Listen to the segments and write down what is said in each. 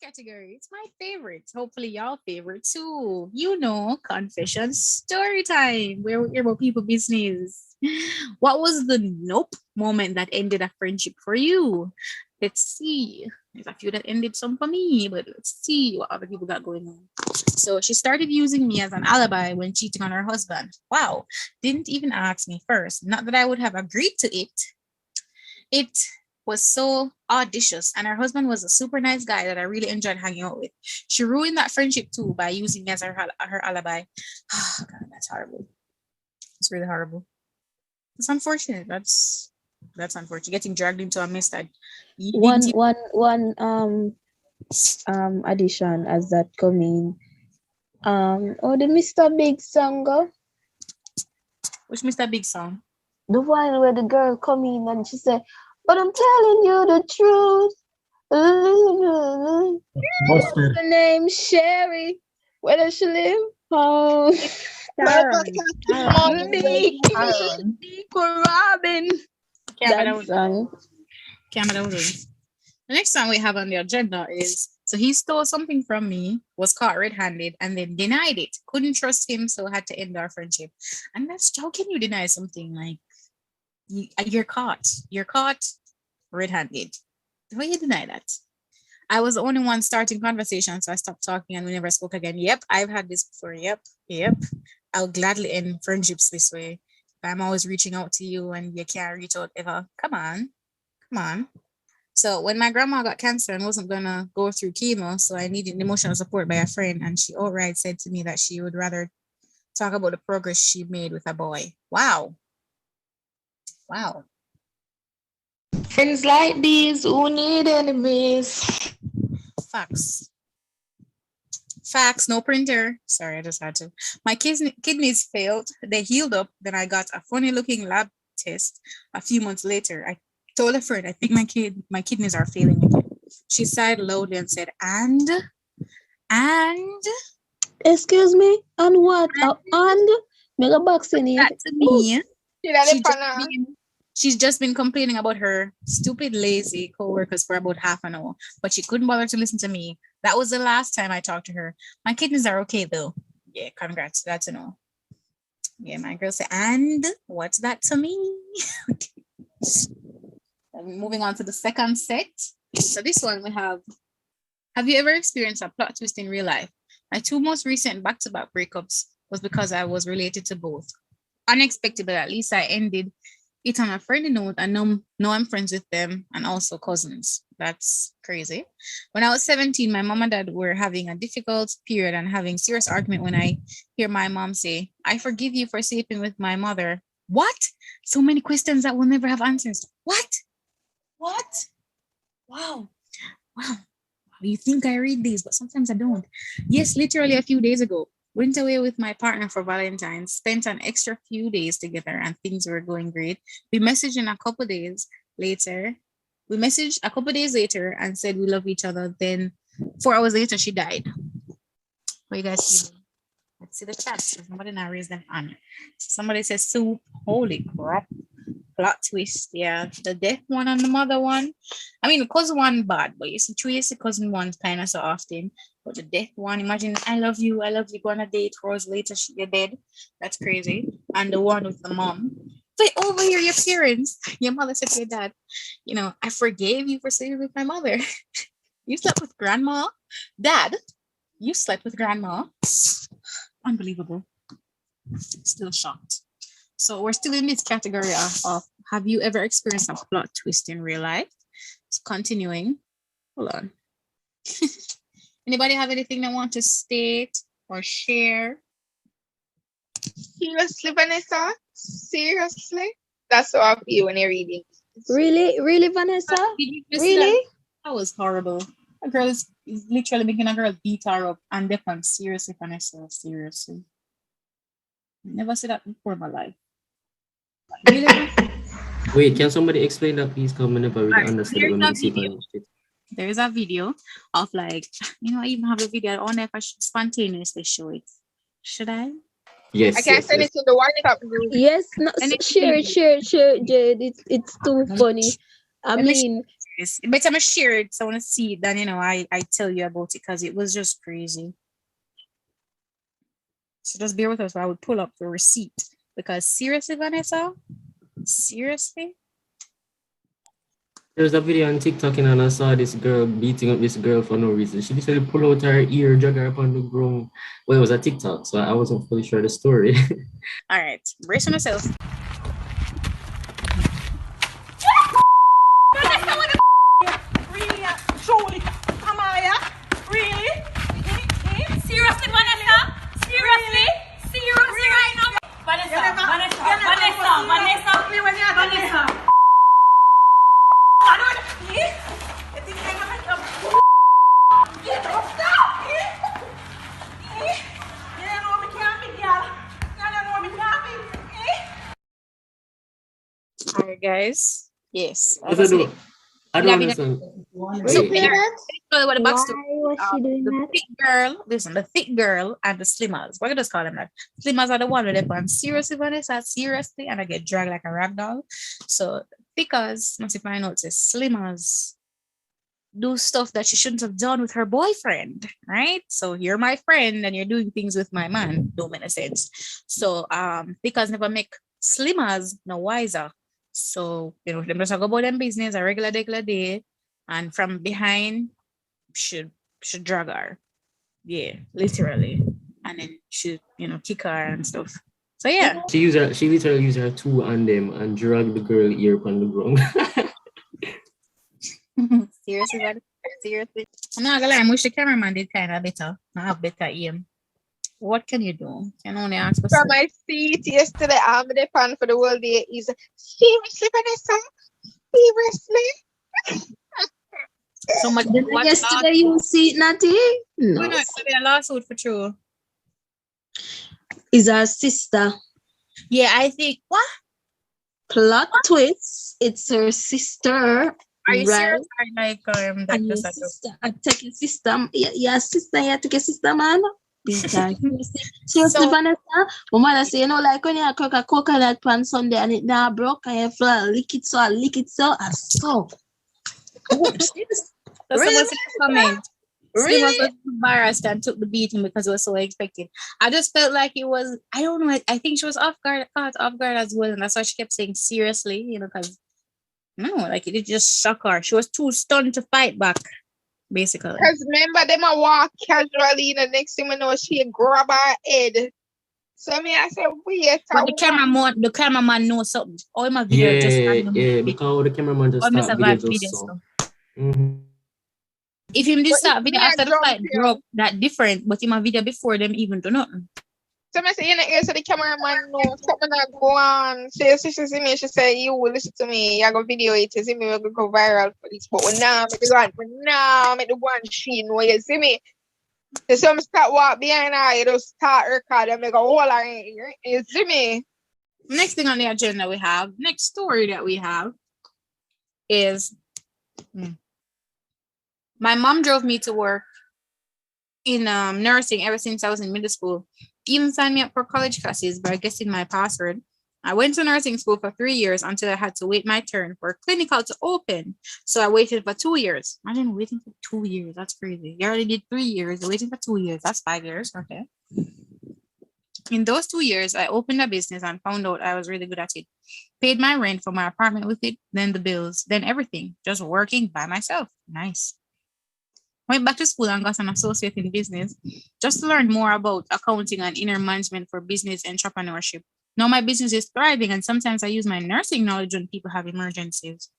category. It's my favorite. Hopefully, y'all favorite too. You know, confession story time, where we hear about people business. What was the nope moment that ended a friendship for you? Let's see. There's a few that ended some for me, but let's see what other people got going on. So she started using me as an alibi when cheating on her husband. Wow. Didn't even ask me first. Not that I would have agreed to it. It was so audacious, and her husband was a super nice guy that I really enjoyed hanging out with. She ruined that friendship too by using me as her alibi. Oh, God, that's horrible. It's really horrible. It's unfortunate. That's unfortunate. Getting dragged into a mess that you One didn't even. one one addition as that come in. Oh, the Mr. Big song go? Which Mr. Big Song? The one where the girl come in and she said, "But I'm telling you the truth." Busted. Her name Sherry. Where does she live? Oh, Sharon. Sharon. Nick Sharon. Robin. That Can't song. remember the next song we have on the agenda is so he stole something from me, was caught red-handed, and then denied it. Couldn't trust him, so had to end our friendship. And that's how can you deny something like you're caught? You're caught red-handed. How you deny that? I was the only one starting conversation, so I stopped talking and we never spoke again. Yep, I've had this before. Yep. I'll gladly end friendships this way. I'm always reaching out to you and you can't reach out ever. Come on. So when my grandma got cancer and wasn't gonna go through chemo, so I needed emotional support by a friend, and she outright said to me that she would rather talk about the progress she made with a boy. Wow. Friends like these who need enemies. Facts. No printer. Sorry, I just had to. My kidneys failed. They healed up. Then I got a funny looking lab test a few months later. I told a friend, I think my kidneys are failing again. She sighed loudly and said, and Excuse me? And what? And? Mega box in that it. to me. You know, She the just pana. she's just been complaining about her stupid, lazy coworkers for about half an hour, but she couldn't bother to listen to me. That was the last time I talked to her. My kidneys are okay though. Yeah, congrats. That's a no. Yeah, my girl said, and what's that to me? Moving on to the second set. So this one we have you ever experienced a plot twist in real life? My two most recent back-to-back breakups was because I was related to both. Unexpected, but at least I ended it on a friendly note, and now I'm friends with them and also cousins. That's crazy. When I was 17, my mom and dad were having a difficult period and having serious argument when I hear my mom say, I forgive you for sleeping with my mother. What? So many questions that will never have answers. What? Wow. You think I read these, but sometimes I don't. Yes, literally a few days ago. Went away with my partner for Valentine's, spent an extra few days together, and things were going great. We messaged a couple days later. We messaged a couple days later and said we love each other. Then 4 hours later, she died. What you guys see? Let's see the chat. Somebody now raised their hand. Somebody says soup. Holy crap. Plot twist. Yeah. The death one and the mother one. I mean, the cousin one bad, but you see, the cousin one's kind of so often. But the death one, imagine, I love you, go on a date, 4 hours later, you're dead. That's crazy. And the one with the mom. But over here, your parents, your mother said to your dad, I forgave you for sleeping with my mother. You slept with grandma. Dad, you slept with grandma. Unbelievable. Still shocked. So we're still in this category of have you ever experienced a plot twist in real life? So continuing. Hold on. Anybody have anything they want to state or share? Seriously, Vanessa? Seriously? That's how I feel when you're reading. Really, Vanessa? Really? That was horrible. A girl is literally making a girl beat her up and depend. Seriously, Vanessa. Seriously. Never said that before in my life. Really? Wait, can somebody explain that, please? Come and never really understand when we see it. There is a video of I even have a video. I don't know if I should spontaneously show it. Should I? Yes. I can't send it to the WhatsApp group. Yes, no, share it, Jade. It's too funny. I mean, It's better I share it so I want to see it than I tell you about it because it was just crazy. So just bear with us while we pull up the receipt. Because seriously, Vanessa? Seriously? There's a video on TikTok and I saw this girl beating up this girl for no reason. She decided to pull out her ear, drag her up on the ground. Well, it was a TikTok, so I wasn't fully sure the story. All right, brace on yourself. Truly, Amaya, really? Seriously, Vanessa? Seriously? Seriously right now? Vanessa. I don't you think I'm gonna come? Get up, stop! You don't know me can't be, girl. You don't know me can't be. All right, guys. Yes. What I do? I don't understand. So, Wait. what the box Why was she doing the that? thick girl, listen, the thick girl and the slimmers. What can I just call them that? Slimmers are the one with them. Seriously, Vanessa, seriously, and I get dragged like a rag doll. So because must if I notice slimmers do stuff that she shouldn't have done with her boyfriend, right? So you're my friend and you're doing things with my man. Don't make no sense. So because never make slimmers no wiser. So them just go about them business a regular day, and from behind should drag her. Yeah, literally. And then should kick her and stuff. So yeah. She literally used her two on them and dragged the girl ear upon the ground. Seriously, buddy? Seriously. I'm not gonna lie, I wish the cameraman did kind of better. I have better aim. What can you do? Can only ask for From my seat yesterday, I'm the pan for the whole day is seriously, Vanessa? Seriously? so much. Yesterday you see it, Natty? No. No, it's a lawsuit for true. Is her sister. Yeah, I think what? Plot twist. It's her sister. Are you right? serious? Or like that And your just a joke? sister, I take your sister, your sister, you take your sister, man. Because seriously, So- Vanessa, my mother say, like when you cook a coconut pan Sunday and it now broke and you feel lick it so, and so. So someone said comment. Really? Was embarrassed and took the beating because it was so expected. I just felt like it was, I don't know, I think she was caught off guard as well. And that's why she kept saying seriously, because no, like it just shock her. She was too stunned to fight back, basically. Because remember, them a walk casually, and the next thing we know, she grab her head. So I said, wait. But the cameraman knows something. Oh, my video yeah, because the cameraman just started video just so. If him did start video me after a the jump fight here. broke, that different. But in my video before them even do nothing. So I say, so the cameraman knows something that go on. She see me, she say, you will listen to me. I go video it, you see me, we go viral for this. But now, make the one she know, you see me. So some start walk behind her, you just start record and make a whole lot. You see me? Next thing on the agenda next story that we have is my mom drove me to work in nursing ever since I was in middle school. Even signed me up for college classes by guessing my password. I went to nursing school for 3 years until I had to wait my turn for clinical to open. So I waited for 2 years. Imagine waiting for 2 years. That's crazy. You already did 3 years. You're waiting for 2 years. That's 5 years. Okay. In those 2 years, I opened a business and found out I was really good at it. Paid my rent for my apartment with it, then the bills, then everything. Just working by myself. Nice. Went back to school and got an associate in business just to learn more about accounting and inner management for business entrepreneurship. Now my business is thriving and sometimes I use my nursing knowledge when people have emergencies.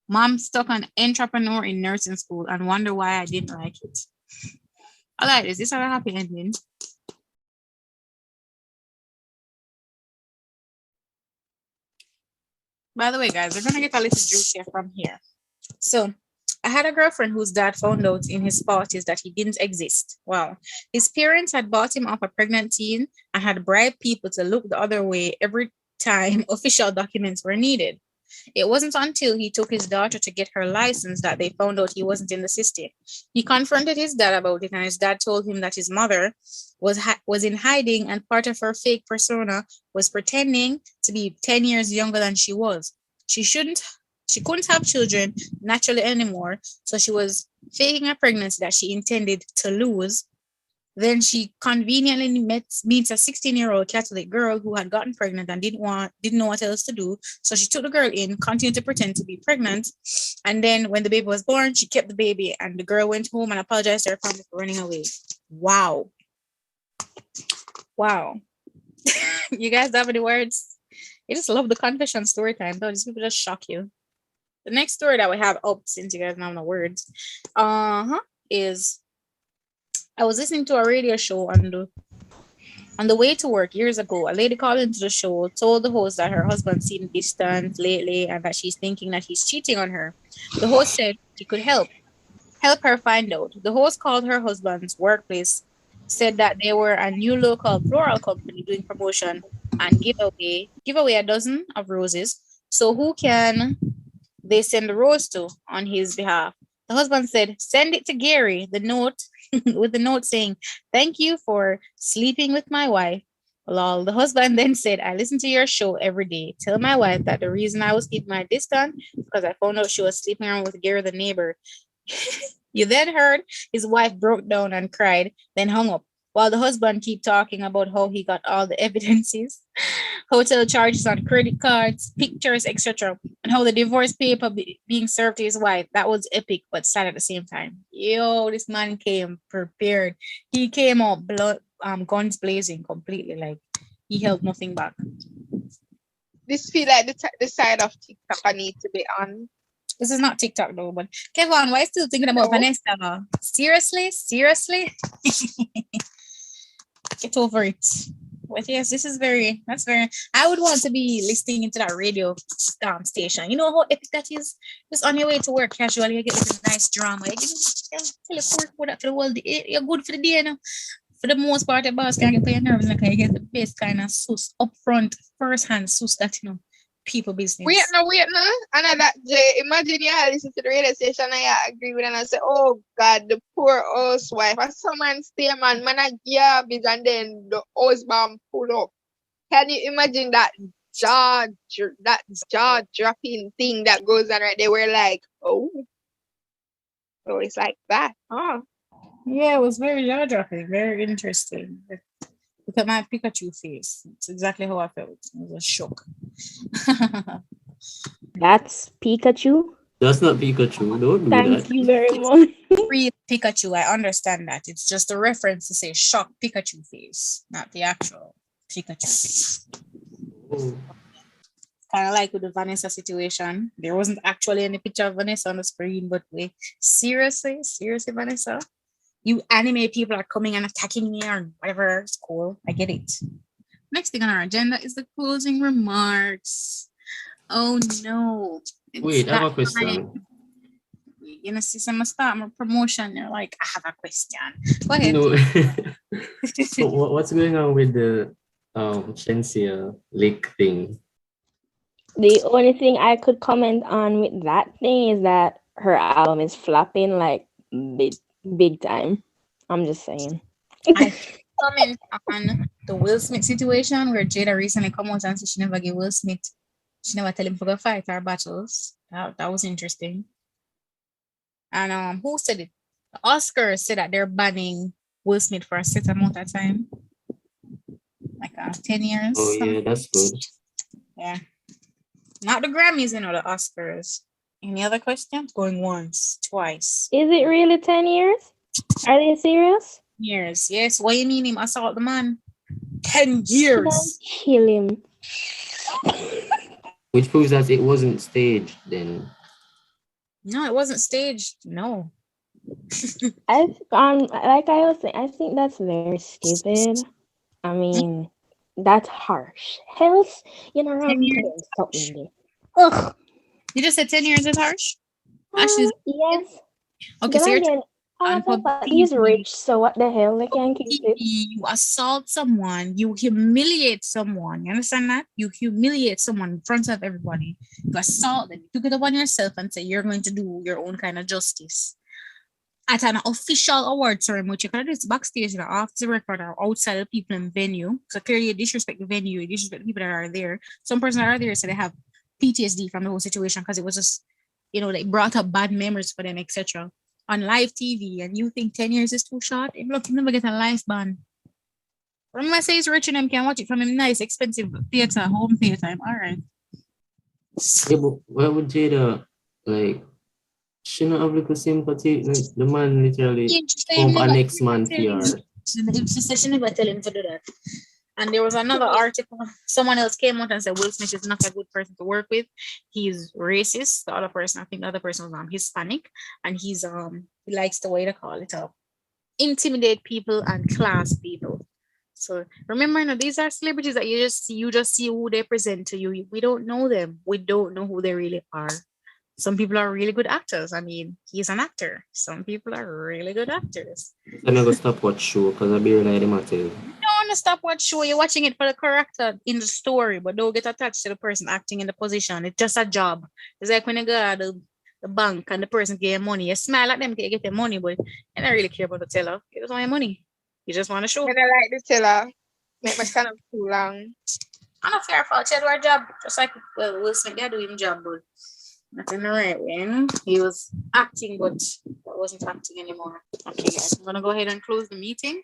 Mom stuck an entrepreneur in nursing school and wonder why I didn't like it. All right, is this a happy ending? By the way, guys, we're gonna get a little juice here from here. So I had a girlfriend whose dad found out in his 40s that he didn't exist. Wow. His parents had bought him off a pregnant teen and had bribed people to look the other way every time official documents were needed. It wasn't until he took his daughter to get her license that they found out he wasn't in the system. He confronted his dad about it, and his dad told him that his mother was in hiding, and part of her fake persona was pretending to be 10 years younger than she was. She shouldn't She couldn't have children naturally anymore, so she was faking a pregnancy that she intended to lose. Then she conveniently meets a 16-year-old Catholic girl who had gotten pregnant and didn't know what else to do. So she took the girl in, continued to pretend to be pregnant, and then when the baby was born, she kept the baby, and the girl went home and apologized to her family for running away. Wow. You guys have any words? I just love the confession story time. Though these people just shock you. The next story that we have up, since you guys know the words, is I was listening to a radio show on the way to work years ago. A lady called into the show, told the host that her husband seemed distant lately and that she's thinking that he's cheating on her. The host said she could help her find out. The host called her husband's workplace, said that they were a new local floral company doing promotion and give away a dozen of roses. So who can they send the rose to on his behalf? The husband said, send it to Gary, the note with the note saying, thank you for sleeping with my wife. Lol. The husband then said, I listen to your show every day. Tell my wife that the reason I was keeping my distance is because I found out she was sleeping around with Gary, the neighbor. You then heard his wife broke down and cried, then hung up, while the husband keep talking about how he got all the evidences, hotel charges on credit cards, pictures, etc., and how the divorce paper being served to his wife. That was epic, but sad at the same time. Yo, this man came prepared. He came out guns blazing completely, like he held nothing back. This feel like the side of TikTok I need to be on. This is not TikTok though, but Kevin, why are you still thinking about Vanessa? Seriously? Get over it. But yes, that's very, I would want to be listening into that radio station. You know how epic that is? Just on your way to work casually, you get this nice drama. You tell for the world, you're good for the day, you know. For the most part, the boss can get for your nerves, and you get the best kind of sus upfront, first hand sus that, you know, people business. Wait no. And that imagine you listen to the radio station and I agree with and I say, oh God, the poor housewife. And someone stay man a garbage and then the husband pull up. Can you imagine that jaw dropping thing that goes on right there? We're like, oh, it's like that, huh? Yeah, it was very jaw dropping, very interesting. Look at my Pikachu face. It's exactly how I felt. It was a shock. That's Pikachu. That's not Pikachu. Don't do Thank that. you very much. Free Pikachu, I understand that. It's just a reference to say shock Pikachu face, not the actual Pikachu face. Oh. Kind of like with the Vanessa situation. There wasn't actually any picture of Vanessa on the screen, but wait, seriously, Vanessa? You anime people are coming and attacking me or whatever. It's cool. I get it. Next thing on our agenda is the closing remarks. Oh no. Wait, I have a question. You know, see someone start my promotion. You're like, I have a question. Go ahead. No. So what's going on with the Shensia Lake thing? The only thing I could comment on with that thing is that her album is flopping like big time. I'm just saying. I comment on the Will Smith situation where Jada recently come out and said she never gave Will Smith, she never tell him to go fight our battles. That was interesting. And who said it? The Oscars said that they're banning Will Smith for a set amount of time, like 10 years. Oh yeah, that's good. Yeah, not the Grammys, you know, the Oscars. Any other questions? Going once, twice. Is it really 10 years? Are they serious? Years, yes. What do you mean him assault the man? 10 years. Kill him. Which proves that it wasn't staged then. No, it wasn't staged. No. Like I was saying, I think that's very stupid. I mean, that's harsh. Else, you know, I'm doing something. Ugh. You just said 10 years is harsh? Actually, yes. okay, so you're he's rich, so what the hell? They can't keep it. You assault someone, you humiliate someone. You understand that? You humiliate someone in front of everybody. You assault them. You took it upon yourself and say you're going to do your own kind of justice. At an official award ceremony, which you can do this backstage, you know, off the record or outside of people in venue. So clearly you disrespect the venue, you disrespect the people that are there. Some persons that are there, so they have PTSD from the whole situation because it was just, like brought up bad memories for them, etc. On live TV, and you think 10 years is too short? Look, you never get a life ban. Remember, I say it's rich and them can watch it from a nice, expensive theater, home theater. All right. Yeah, but why would Jada, like, she not have little sympathy? Like, the man literally pump a next man for her. She said she never tell him to do that. And there was another article. Someone else came out and said Will Smith is not a good person to work with. He's racist. The other person, I think the other person was Hispanic, and he likes the way they call it intimidate people and class people. So remember, these are celebrities that you just see who they present to you. We don't know them. We don't know who they really are. Some people are really good actors. I mean, he's an actor. Some people are really good actors. I'm not gonna stop watch show because I barely like them at all. You don't want to stop watch show. You're watching it for the character in the story, but don't get attached to the person acting in the position. It's just a job. It's like when you go to the bank and the person get money. You smile at them, you get their money, but you don't really care about the teller. You just want your money. You just want to show. I don't like the teller. Make my stand up too long. I'm not fair fault. She had her job. Just like, well, Will Smith, they're doing job, but not in the right way. He was acting, but wasn't acting anymore. Okay, guys, I'm going to go ahead and close the meeting.